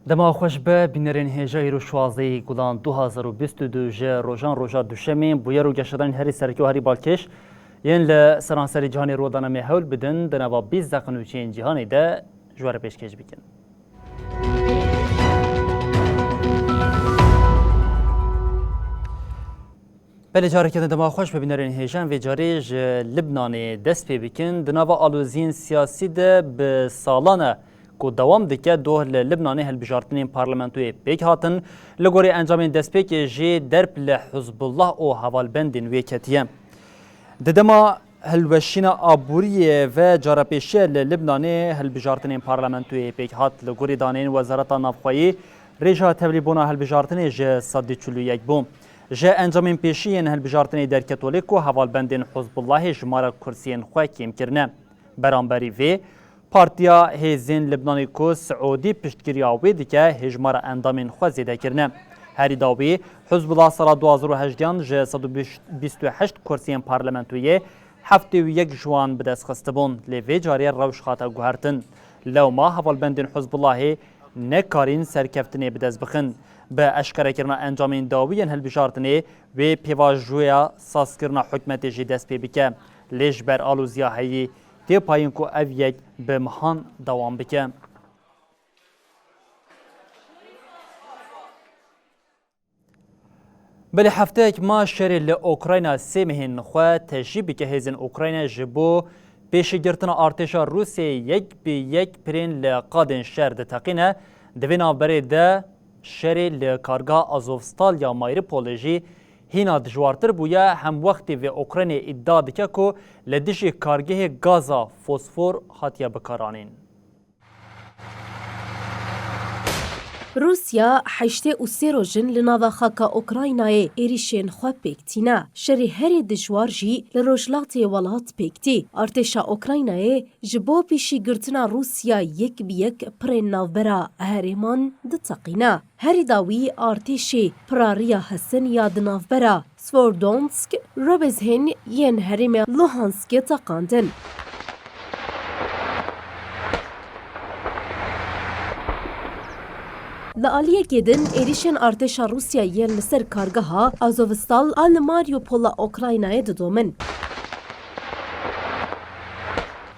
دما خوش به بینرین هجای رو شوازی گلان 2022 جه روژان روژا دوشمین بویر رو گشتن هری سرکی و هری بالکش یین لسرانسری جهانی رودانه مهول بدن دنوا 20 دقنوچین جهانی ده جوار پیشکش بکن. بله جاری که دما خوش به بینرین هجان و جاری لبنانی دست پی بکن دنوا آلوزین سیاسی ده به سالانه کو دوام دکه دوه لبنانی هلبجارتنین پارلمانتوی پیک هاتن لگوری انجامین دست پیک جی درب لحزب الله او حوالبندین ویکتیه ددما هلوشینا آبوریه و جارپیشی لبنانی هلبجارتنین پارلمانتوی پیک هات لگوری دانین وزارت نافخوایی ریجا تبلیبونا هلبجارتنی جه صدی چلو یک بوم جه انجامین پیشین هلبجارتنی در کتولیک و حوالبندین حزب الله جمارا کرسین خواه کم کرنه برانبری وی پارتیا هیزین لبنانی کو سعودی پشتگیری آوی دیگه هجمار اندامین خواه زیده کرنه. هری داوی حزب الله سال 2018 جه 128 کرسین پارلمانتویه 71 جوان بدست خسته بون لیوی جاری روش خاطر گوهرتن. لو ما حوالبندین حزب الله نکارین سرکفتنی بدست بخن. به اشکره کرنا انجامین داویین هلبجارتنی و پیواجویا ساس کرنا حکمت جی دست پی بکه لیش بر آلوزیا هایی تی پایین کو او یک به مهان دوام بکه. بله هفته یک ما شری لأوکراین سیمهن خواه تجیبی که هزین اوکراین جبو پیش گرتن ارتشا روسیه یک به یک پرین لقادن شهر ده تقینه دوینا بری ده شری لکارگاه آزوفستال یا مایریپولجی هینا دجوارتر بویا هم وقتی و اوکراین ادعا دکه که لدیش کارگه گازا فسفور هاتیا بکارانین. روسیا حشته و سیروژن لناوا خاکا اوکراینای ایریشین خواه پیکتینا. شری هری دجوار جی لروجلاتی ولات پیکتی. ارتشا اوکراینای جبو پیشی گرتنا روسیا یک بیک پرین ناوبرا هریمان دتقینا. هری داوی ارتشی پراریا حسن یاد ناوبرا سوردونسک روبزهن ین هریم لوهانسک تقاندن. لآلیه گیدن ایریشن ارتشا روسیا یین لسر کارگاها آزوفستال آل ماریوپولا اوکراینای ددومن.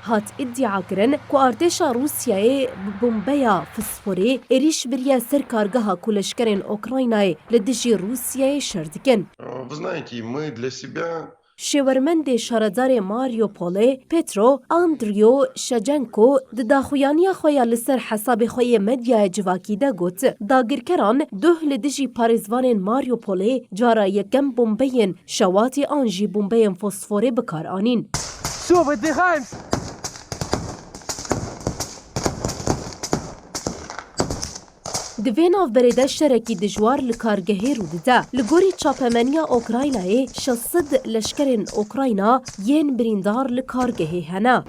هات ادعا کرن که ارتشا روسیای بومبیا فسفوری ایریش بریا سر کارگاها کولشکرین اوکراینای لدجی روسیای شردکن. Вы знаете, мы для себя شورمند شاردار ماریوپول پترو آندریو شجنکو دداخویانی خویا لسر حساب خوی مدیا جواکی دا گوت داگرکران دوه لدجی پاریزوان ماریوپول جارا یکم بومبین شواتی آنجی بومبین فسفوری بکار آنین. Все, выдвигаемся! دوینا برده شرکی دجوار لکارگهی رو ده لگوری چاپمنیا اوکراینای 600 لشکرین اوکراینا ین بریندار لکارگهی هنه.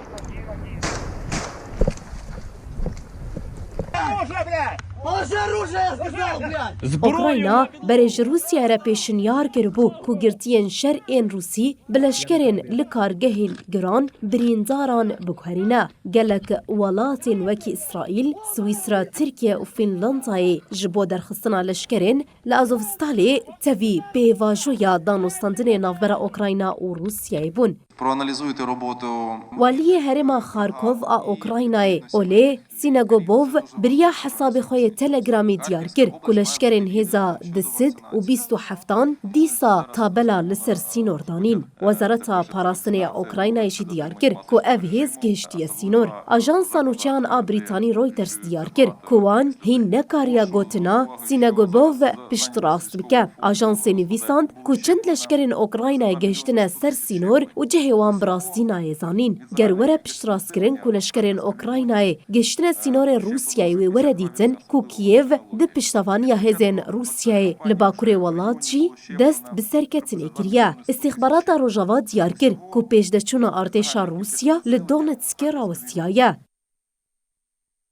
اوکراینا برج روسیا را پیشنیار کربو کو گرتین شر این روسی بلشکرین لکارگهی گران برینداران بکهرینا گلک ولاتین وکی اسرائیل سویسرا ترکیه و فنلندای جبو درخستنا لشکرین لازوفستالی تاوی پیواجویا دانوستاندن نافبرا اوکراینا و روسیای بون. Проаналізуйте роботу. والی هرما خارکوف آ اوکراینای اولی سینگوبوف بریا حساب خوی تلگرامی دیار کر کلشکرین هزا دسد و 27 دیسا تابلا لسر سینور دانین. وزارت پاراستنی اوکراینایشی دیار کر کو او هز گشتی سینور. آژانس نوچان آ بریتانی رویترز دیار کر کوان هین نکاریا گوتنا سینگوبوف پشت راست بکه. آژانس نویساند کو چند لشکرین اوکراینای گشتن سر سینور و جهوان براستی نایزانین. گروره پشت راست کرن کلشکرین اوکراینای گشتن سینور روسیای و وردیتن کو کیف د پشتوانی هزین روسیای لباکوری ولات جی دست بسرکتنی کریا. استخبارات روجاوا دیار کر کو پیش دچونا ارتشا روسیا لدونتسک راوستیایه.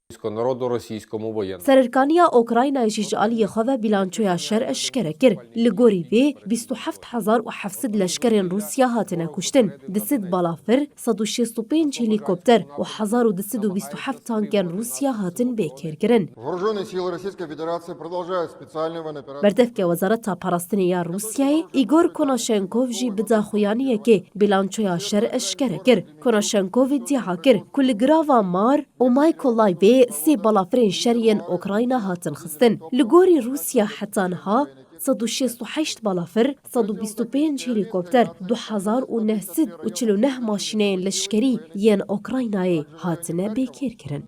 Народу російському воєнному. سررکانیا اوکراینای جیجالی خواه بیلانچویا شر اشکره کر. لگوری وی 27,700 لشکرین روسیا هاتنه کشتن. دسید بالافر 165 هلیکوپتر و 1227 تانکن روسیا هاتن بیکر کرن. Вооруженные силы Российской Федерации продолжают специальную военную операцию. بردف که وزارت پرستنیا روسیای ایگور کناشنکوف جی بداخویانیه که بیلانچویا شر اشکره کر. کناشنکوف ادعا کر کل گراوا مار و مایکولای وی سی بالافرین شرین اوکراینا هاتن خستن. لگوری روسیا حتانها 168 بالافر، 125 هلیکوپتر، 2949 ماشینین لشکری ین اوکراینای هاتنه بیکر کرن.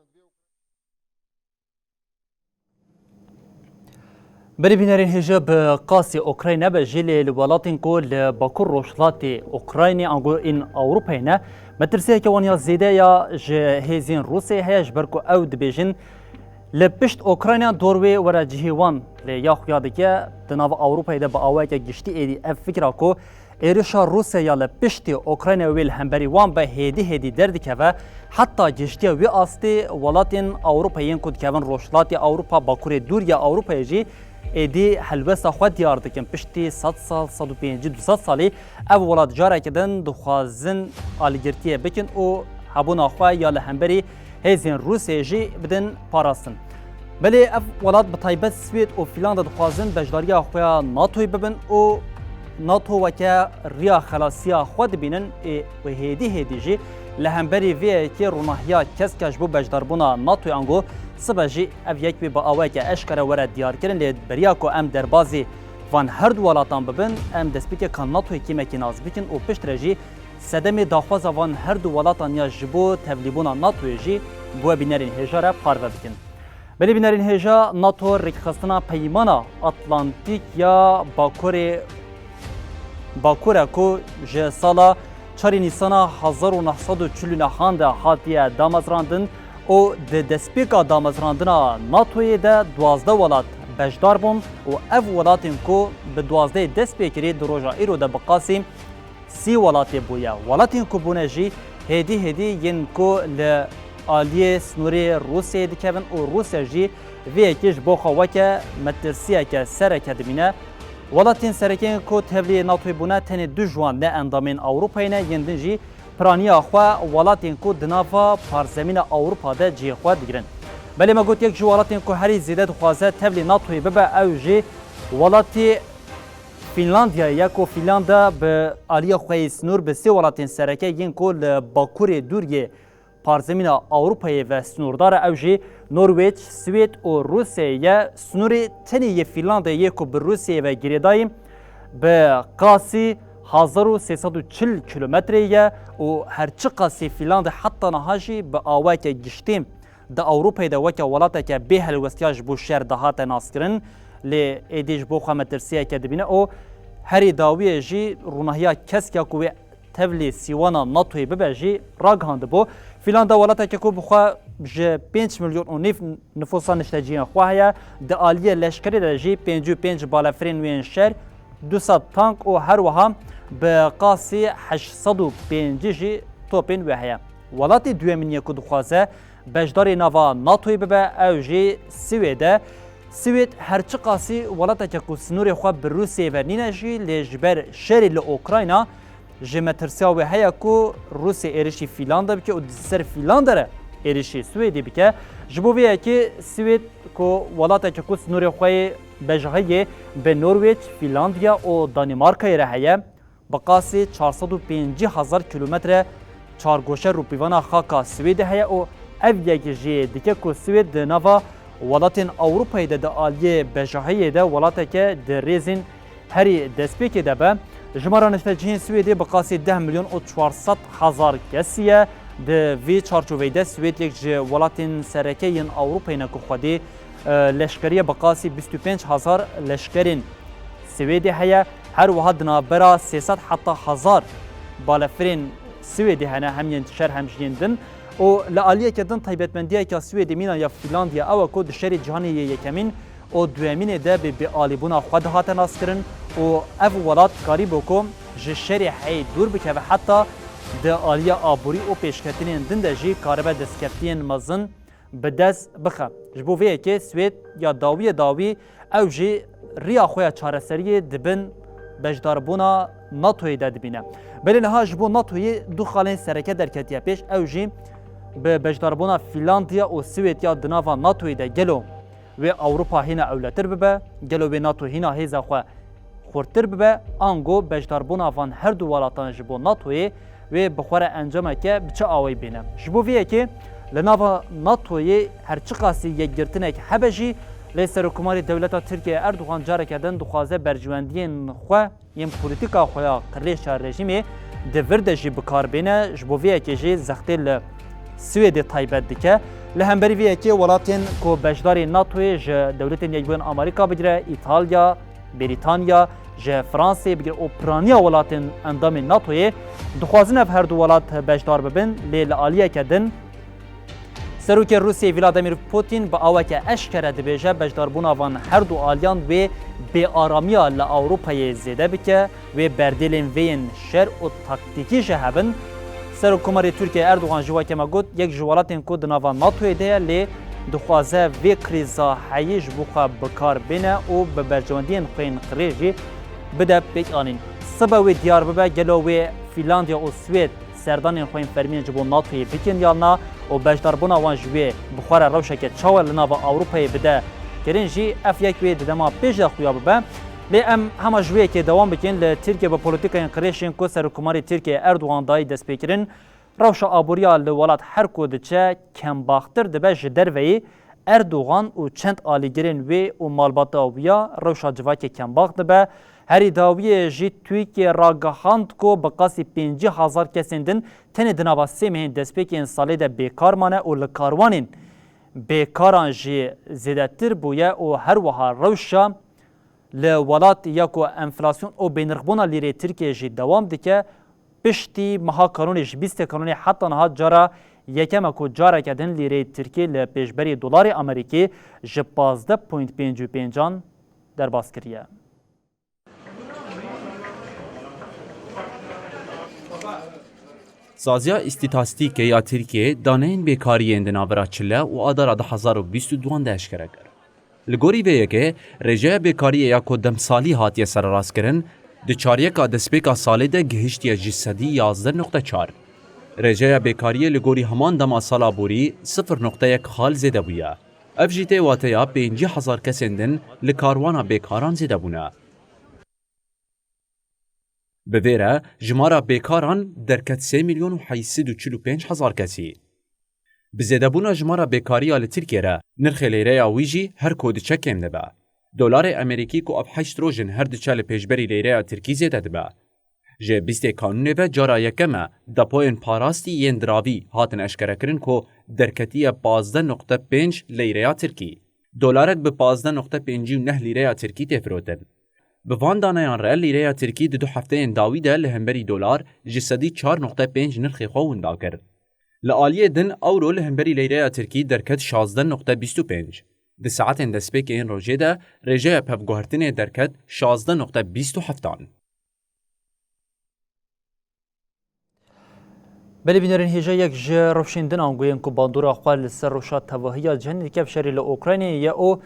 بری بینرین هجا به قاسی اوکراینه به جیل الولاتین کو لباکور روشلات اوکراینی انگو این اوروپای نه مترسیه که وانیا زیده یا جهیزین روسی هیش برکو او دبیجن لپشت اوکراینیا دوروی ورا جهیوان لیا خویاده که دناو اوروپای ده با آوه که گشتی ایدی اف فکره کو ایرشا روسیا لپشت اوکراینیا ویل همبری وان به هیدی دردی که و حتی گشتی وی آستی ولاتین اوروپایین کد که ون روشلات اوروپا باکور دور یا اوروپای جی ایدی حلوسا خود دیار دکن پشتی 100 سال 150 200 سالی او ولات جاره کدن دخوازن آلیگرتیه بکن او هبون آخواه یا لهمبری هیزین روسیه جی بدن پاراستن بلی اف ولات بطایبت سوید و فیلاندا دخوازن بجداری آخواه ناتوی ببن او ناتو وکه ریا خلاصیا خود بینن و هیدی جی لهمبری ویه که روناهیا کس کش بو بجداربونا ناتوی انگو سبجی اف یک بی با آوه که اشکره ورد دیار کرن لید بریا کو ام در بازی وان هر دو ولاتان ببن ام دسپیک کان ناتوی کیمه کی ناز بکن و پشت رجی سدم داخواز وان هر دو ولاتان یا جبو تبلیبونا ناتوی جی بو بینرین هجاره پارو بکن بلی بینرین هجا ناتو رکخستنا پیمانا اتلانتیک یا باکوره کو جه سالا 4 نیسان 1949 ده هاتیه دامزراندن او د دسپیکا دامزراندنا ناتوی ده 12 ولات بجدار بون و اف ولاتین کو به 12 دسپیکری دروژا ایرو ده بقاسیم 30 ولاتی بویا ولاتین کو بونه جی هدی ین کو ل آلیه سنوری روسیه دکبن و روسیه جی وی کش بوخا وکه مترسیه که سرکه دمینه ولاتین سرکین کو تبلی ناتوی بونه تنی دو جوان نه اندامین اوروپای نه یندن جی پرانیا خو ولاتین کو دنافا پارزمین اوروپا ده جی خو دیگرن بله ما گوت یک جو ولاتین کو هری زیده خوازه تبلی ناتوی ببه او جی ولاتی فنلاندیا یا کو فنلاندا به آلیا خوی سنور به سی ولاتین سرکه ین کو باکور دوریه پارزمین اوروپای و سنوردار او جی نروژ، سوئد و روسیه سنوری تنی فنلاندا یکو به روسیه و گریدای به قاسی 1340 کیلومتریه و هرچی قاسی فنلاندا حتی نهاجی به آوای که گشتیم د اوروپای ده وکه ولاته که به هلوستیاج بو شهر دهات ناسکرن لی ایدیج بو خمترسیه که دبینه او هری داویه جی رونهیا کس که کوی تبلی سیوانا ناتوی ببه جی راگهاند بو فنلاندا ولاته که کو بخوا جه 5 میلیون و نیف نفوسا نشتجیان خواهیا ده آلیه لشکری ده جی 55 بالافرین وین شهر 200 تانک و هر وها به قاسی 805 جی توپین وحیا ولاتی دومینیه که دخوازه بجداری نوا ناتوی ببه او جی سویده سوید هرچی قاسی ولاتا که سنوری خواه بر روسیه و نینه جی لجبر شری لأوکراینا جی مترسیا و هیا که روسی ایرشی فیلانده بکه و سر فیلانده را ایرشی سویدی بکه جبویه که سوید که ولاتا که سنوری خواه بجهایه به نروژ، فنلاندیا و دانمارکای را هیا بقاسی 450,000 کیلومتر چارگوشه رو پیوانا خاکا سوید هیا و او یک جی دیگه که سوید نوا ولاتین اوروپای ده آلیه بجاهی ده ولاته که ده ریزین هری دسپیکی ده به جمارا نشتجین سویدی بقاسی 10 میلیون و 400,000 کسیه ده وی چارچوبی ده سوید یک جی ولاتین سرکه این اوروپای نکو خودی لشکریه بقاسی 25,000 لشکرین سویدی هیا هر واحد نابرا 300 حتی 1000 بالافرین سویدی هنه همین شهر همجیندن و لعالیه کردن تایبەتمەندیه که سوید مینا یا فنلاندیا او کو د شهر جهانی یکمین و دوامین ده به آلیبونا خود هات ناس کرن و اف ولات قریب کو ج شهر حی دور بکه و حتی د آلیا آبوری و پیشکتین دنده جی کاربه دسکفتین مزن bi dest bixe. Ji bo vê yekê Swêd ya dawiyê ew jî riya xwe ya çareseriyê dibin bejdarbûna NATOyê de dibîne. Belê niha ji bo NATOyê du xalên sereke derketiye pêş ew jî bi bejdarbûna Fîlandiya û Swêdya di nava NATOyê de gelo wê Ewropa hîna ewletir bibe, gelo wê NATO hîna hêza xwe xurttir bibe, ango bejdarbûna van her du welatan ji bo NATOyê wê bixwere encameke bi çi awayî bîne. Ji bo vê yekê li nava NATOyê her çi qasî yekgirtinek hebe jî lê Serokkomarê Dewleta Tirkiye Erdogan careke din dixwaze bercivendiyên xwe yên polîtika xwe ya qirlêşa rejimê di vir de jî bikarbêne. Ji bo vê yekê jî zextê li Swêdê taybet dike. Li hemberî vê yekê welatên ku beşdarê NATOyê ji dewletên Yekbûyên Amerîka bigire, İtalya, Brîtanya, ji Fransê bigire û piraniya welatên endamên NATOyê dixwazin ev her du welat beşdar bibin lê li aliyeke din Serokê Rûsyê Vladimir Putin bi aweke eşkere dibêje bejdarbûna van her du aliyan wê bêaramiya li Ewropayê zêde bike wê berdêlên vêyên şer û taktîkî ji hebin. Serokkomarê Tirkiye Erdogan ji weke me got yek ji welatên ku di nava NATOyê de ye lê dixwaze vê krîza heyî ji bo xwe bikar bêne û bi bercewendiyên xwe yên xirê jî bide pêkanîn. Sibe wê diyar bibe gelo wê Fîlandiya û Swêd serdanên xwe yên fermîn ji bo NATOyê bikin yana û bejdarbûna wan ji wê bixware rewşeke çawa li nava Ewropayê bide kirin jî ev yek wê di dema pêş de xuya bibe. Lê em hema ji wê yekê dewam bikin li Tirkiye bi polîtikayên qirêşên ku Serokkomarê Tirkiye Erdogan dayî destpêkirin rewşa aboriya li welat her ku diçe kembaxtir dibe ji derveyî Erdogan û çend alîgirên wê û malbata wiya rewşa civakê kembax dibe. Herî dawiyê jî Tirkiye ragihand ku bi qasî 50,000 kesên din tenê di nava sê mehên destpêkên salê de bêkar mane û li karwanên bêkaran jî zêdetir bûye û her wiha rewşa li welat ya ku enflasyon û bênirxbûna lîrê Tirkiye jî dewam dike piştî meha kanûnê ji 20 kanûnê heta niha cara yekeme ku careke din lîrê Tirkiye li pêşberî dolarê Amerîkî ji 15.55 derbas kiriye. Sazya îstîtastîkê ya Tirkiye daneyên bêkariyên di navbera çile û adara 2022 de eşkere kir. Li gorî vê yekê rêjeya bêkariyê ya ku demsalî hatiye serrastkirin di çaryeka destpêka salê de gihiştiye ji sedî 11.4. Rêjeya bêkariyê li gorî heman dema sala borî 0.1 hal zêde bûye. Ev jî tê wateya 50,000 kesên din li karwana bêkaran zêde bûne. Bi vê re jimara bêkaran derket 3.845.000 kesî. Bi zêdebûna jimara bêkariya li Tirkiye re nirxê lêreya wî jî her ku diçe kêm dibe. Dolarê Amerîkî ku ev 8 rojin her diçe li pêşberî lêreya Tirkî zêde dibe. Ji bîstê kanûnê ve cara yekeme depoyên parastî yên diravî hatin eşkerekirin ku derketiye 15.5 lêreya Tirkî. Dolarek bi 15.59 lîreya Tirkî tê firotin. Bi van daneyan re lîreya Tirkî di du hefteyên dawî de li hemberî dolar ji sedî 4.5 nirxê xwe winda kir. Li aliyê din ewro li hemberî lêreya Tirkî derket 16.25. Di saetên destpêkê yên rojê de rêjeya pevguhertinê derket 16.27. Belê bînerên hêja yek ji rewşên din angoyên ku bandora xwe li ser rewşa tevahiya cihên dike şerê li Ukraynayê ye û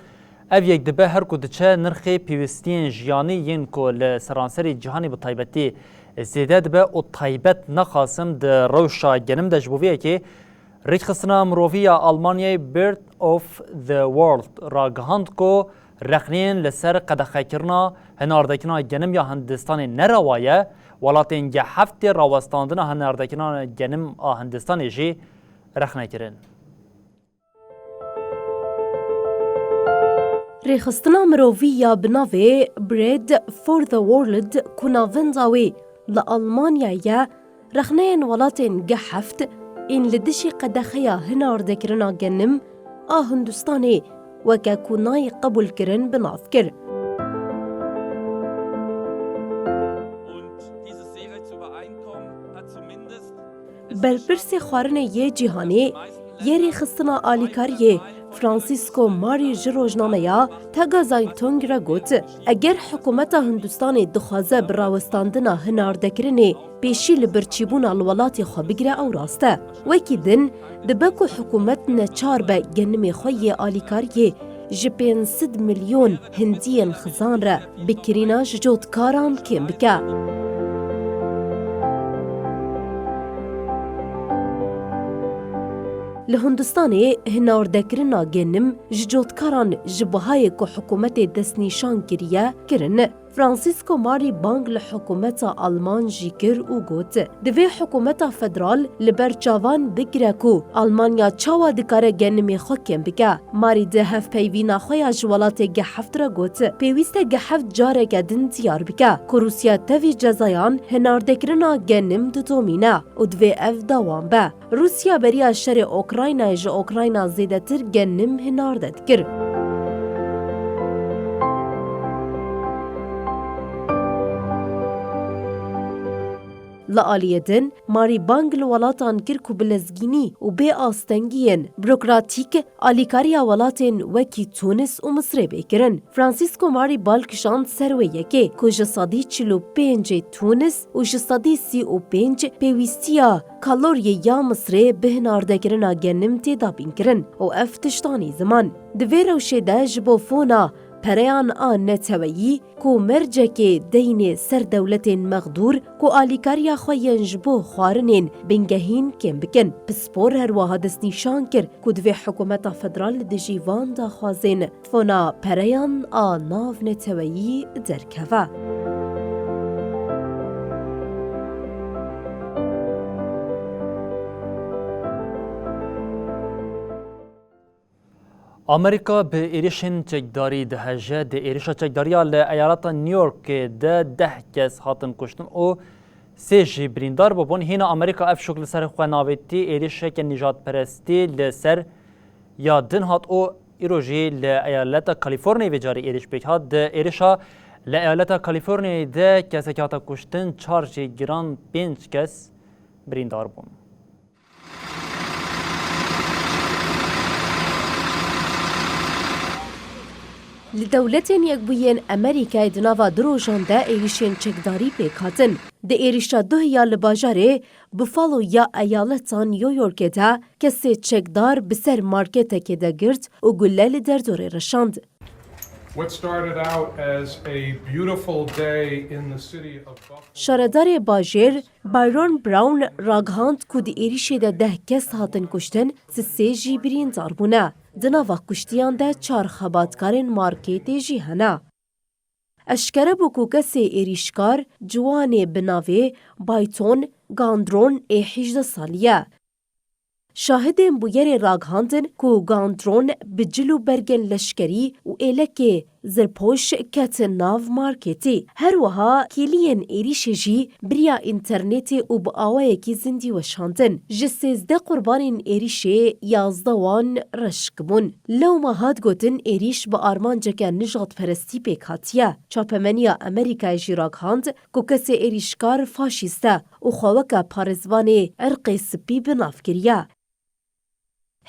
ev yek dibe her ku diçe nirxê pêwîstiyên jiyanî yên ku li seranserê cihanê bi taybetî zêde dibe û taybet nexasim di rewşa genim de ji bo vê yekê rêxistina mirovî ya Almanyayê Bird of the World ragihand ku rexneyên li ser qedexekirina hinardekirina genim ya Hindistanê nerawa ye welatên geheftê rawestandina hinardekirina genim a Hindistanê jî rexnekirin. Rêxistina mirovî ya bi navê Bread for the World ku navenda wê li Almanyayê rexneyên welatên geheft ên li dijî qedexeya hinardekirina genim a Hindistanê weke ku nayê qebûl kirin bi nav kir. Berpirsê xwarinê yê cîhanê yê rêxistina alîkariyê فرانسیسکو ماری ji rojnameya tega Zaytong re got eger hikûmeta Hindistanê dixwaze bi rawestandina hinardekirinê pêşî li birçîbûna li welatê xwe bigire ew rast e. Wekî din dibe ku hikûmet neçar be genimê xwe yê alîkariyê ji 500 milyon Hindiyên xizan re bikirîna ji cotkaran kêm bike. Li Hindistanê hinardekirina genim ji cotkaran ji bihayê ku hikûmetê destnîşan kiriye kirin. Francisco Mari bang li hikûmeta Alman jî kir û got divê hikûmeta federal li ber çavan bigire ku Almanya çawa dikare genimê xwe kêm bike. Mari di hevpeyvîna xwe ya ji welatê geheft re got pêwîst e geheft careke din diyar bike ku Rûsya tevî cezayan hinardekirina genim didomîne û divê ev dawam be. Rûsya beriya şerê Ukraynayê ji Ukrayna zêdetir genim hinarde dikir. Li aliyê din, Marî bang li welatan kir ku bi lezgînî û bê astengiyên bürokratîk alîkariya welatên wekî Tunis û Misrê bêkirin. Francisco Marî balkişand ser wê yekê ku ji sedî 45 Tunis û ji sedî 35 pêwîstiya kaloriyê ya Misrê bi hinardekirina genim têda bînkirin û ev tiştanî ziman. Di vê rewşê de ji bo fona pereyan a neteweyî ku mercekê deynê serdewletên mexdûr ku alîkariya xwe yên ji bo xwarinên bingehîn kêm bikin. Pispor her wiha destnîşan kir ku divê hikûmeta federal li dijî van daxwazên fona pereyan a nav neteweyî derkeve. Amerika bi êrişên çekdarî dihece di êrişa çekdariya li eyaleta New Yorkê de 10 kes hatin kuştin û 3 jî birîndar bûbûn. Hîna Amerîka ev şok li ser xwe navêtî êrişeke nîjadperestî li ser ya din hat û îro jî li eyaleta Kaliforniyê vê carî êriş pêk hat. Di êrişa li eyaleta Kaliforniyê de kesekî hata kuştin, 4 jî giran 5 kes birîndar bûn. Li dewletên Yekbûyên Amerîkayê di nava du rojan de êrişên çekdarî pêk hatin. Di êrişa duhiya li bajarê Buffalo ya eyaleta New Yorkê de kesê çekdar bi ser marketekê de girt û gulle li derdorê reşand. What started out as a beautiful day in the city of Buffalo. Şaredarê bajêr Byron Brown raghand ku di êrişê de 10 kes hatin kuştin, 3 jî birîndar bûne. Di nava kuştiyan de 4 xebatkarên marketê jî hene. Eşkere bû ku kesê êrîşkar ciwanê bi navê Bayton Gandron ê 18 salî ye. Şahidên bûyerê raghandin ku Gandron bi cil û bergên leşkerî û êlekê zirpoş ketin nav marketê. Her wiha kêliyên êrişê jî biriya înternetê û bi awayekî zindî weşandin. Ji 13 qurbanên êrişê 11 wan reşk bûn. Lewma hat gotin êrîş bi armanceke nijadperestî pêk hatiye. Çapemeniya Amerîkayê jî raghand ku kesê êrîşkar faşîst e û xweweke parêzvanê irqê spî bi nav kiriye.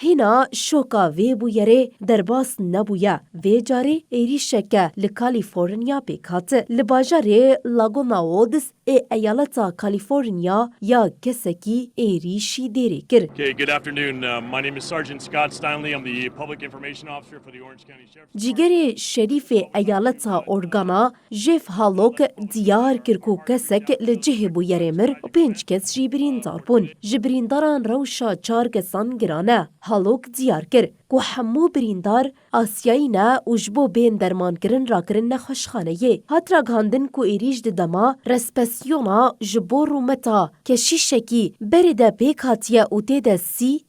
Hîna şoka vê bûyerê derbas nebûye. Vê carê êrîşeke li Kaliforniya pêk hat. Li bajarê Laguna Woods ê eyaleta Kaliforniya ya kesekî êrîşî dêrê kir. Okay, good afternoon. My name is Sergeant Scott Stanley. I'm the Public Information Officer for the Orange County Sheriff's Department. Cîgerê şerîfê eyaleta Organa Jeff Halok diyar kir ku kesek li cihê bûyerê mir û 5 kes jî birîndar bûn. Ji birîndaran rewşa 4 kesan giran e. Halok diyar kir ku hemû birîndar Asyayî ne û ji bo bên dermankirin rakirin nexweşxaneyê. Hat raghandin ku êrîş di dema respesyona ji bo rûmeta keşîşekî berê de pêk hatiye û tê de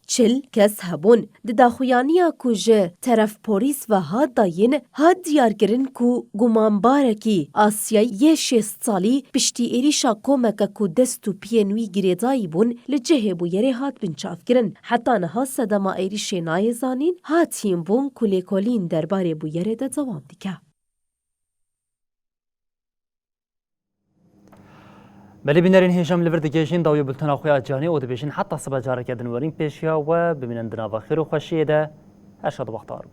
40 kes hebûn. Di daxuyaniya ku ji teref polîs ve hat dayîn hat diyarkirin ku gumanbarekî Asyayê 6 salî piştî êrîşa komeke ku dest û piyên wî girêdayî bûn li cihê bûyerê hat binçavkirin. Heta niha sedema êrîşê nayê zanîn hatîn bûn ku lêkolîn derbarê bûyerê de dewam dike. Belê bînerên hêşam li vir digihîjin dawiyê bultena xwe ya canî û dibêjin heta sibe careke din werîn pêşiya we bimînin di nava xêr û xweşiyê de اشهد بختار